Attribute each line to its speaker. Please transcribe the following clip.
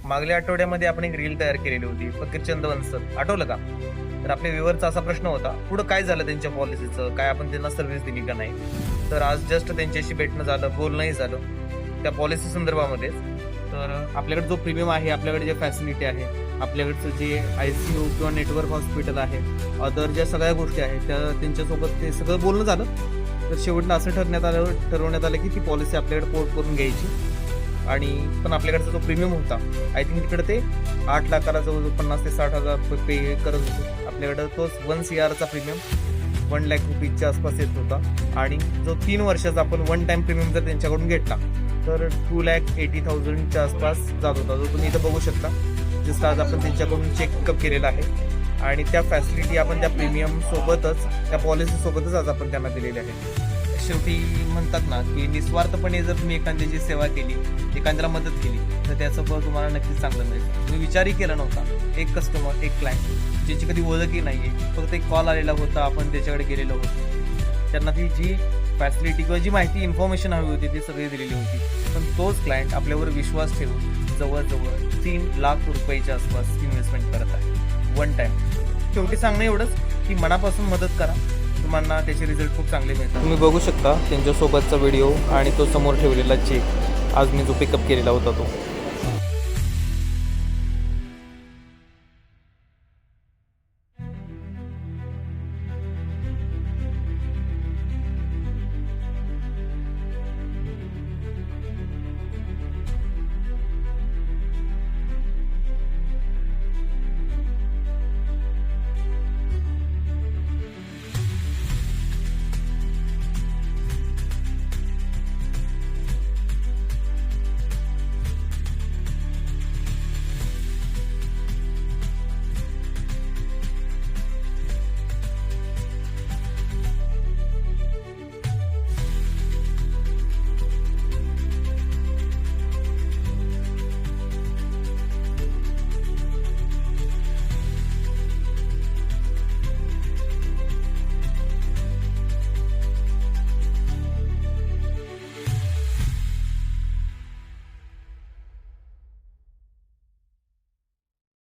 Speaker 1: मागल्या आठवड्यामध्ये आपण एक रील तयार केलेली होती फकीरचंद वंसत, आठवलं का? तर आपल्या व्ह्यूअरचा असा प्रश्न होता, पुढं काय झालं त्यांच्या पॉलिसीचं, काय आपण त्यांना सर्व्हिस दिली का नाही. तर आज जस्ट त्यांच्याशी भेटणं झालं, बोलणंही झालं त्या पॉलिसी संदर्भामध्येच. तर आपल्याकडे जो प्रीमियम आहे, आपल्याकडे जे फॅसिलिटी आहे, आपल्याकडचं जे ICU किंवा नेटवर्क हॉस्पिटल आहे, अदर ज्या सगळ्या गोष्टी आहेत त्या त्यांच्यासोबत ते सगळं बोलणं झालं. तर शेवटला असं ठरवण्यात आलं की ती पॉलिसी आपल्याकडे पोर्ट करून घ्यायची. आणि पण आपल्याकडचा जो प्रीमियम होता, आय थिंक तिकडे ते 8 लाखाला जवळ 50 ते 60 हजार पे करत होते. आपल्याकडं तोच 1 CRचा प्रीमियम 1 लाख रुपीजच्या आसपास येत होता. आणि जो 3 वर्षाचा आपण 1 टाइम प्रीमियम जर त्यांच्याकडून घेतला तर 2,80,000च्या आसपास जात होता, जो तुम्ही इथं बघू शकता. जस्ट आज आपण त्यांच्याकडून चेकअप केलेला आहे आणि त्या फॅसिलिटी आपण त्या प्रीमियम सोबतच, त्या पॉलिसी सोबतच आज आपण त्यांना दिलेल्या आहेत. शेवटी म्हणतात ना की निस्वार्थपणे जर तुम्ही एखाद्याची सेवा केली, एखाद्याला मदत केली, तर त्याचं फळ तुम्हाला नक्कीच चांगलं मिळेल. तुम्ही विचारही केला नव्हता, एक कस्टमर, एक क्लायंट ज्याची कधी ओळखही नाही आहे, फक्त एक कॉल आलेला होता, आपण त्याच्याकडे गेलेलो होतो, त्यांना ती जी फॅसिलिटी किंवा जी माहिती, इन्फॉर्मेशन हवी होती ती सगळी दिलेली होती. पण तोच क्लायंट आपल्यावर विश्वास ठेवून जवळजवळ 3 लाख रुपयाच्या आसपास इन्व्हेस्टमेंट करत आहे 1 टाइम. शेवटी सांगणं एवढंच की मनापासून मदत करा, तुम्हाला त्याचे रिझल्ट खूप चांगले मिळतात. तुम्ही बघू शकता त्यांच्यासोबतचा व्हिडिओ आणि तो समोर ठेवलेला चेक, आज मी जो पिकअप केलेला होता तो.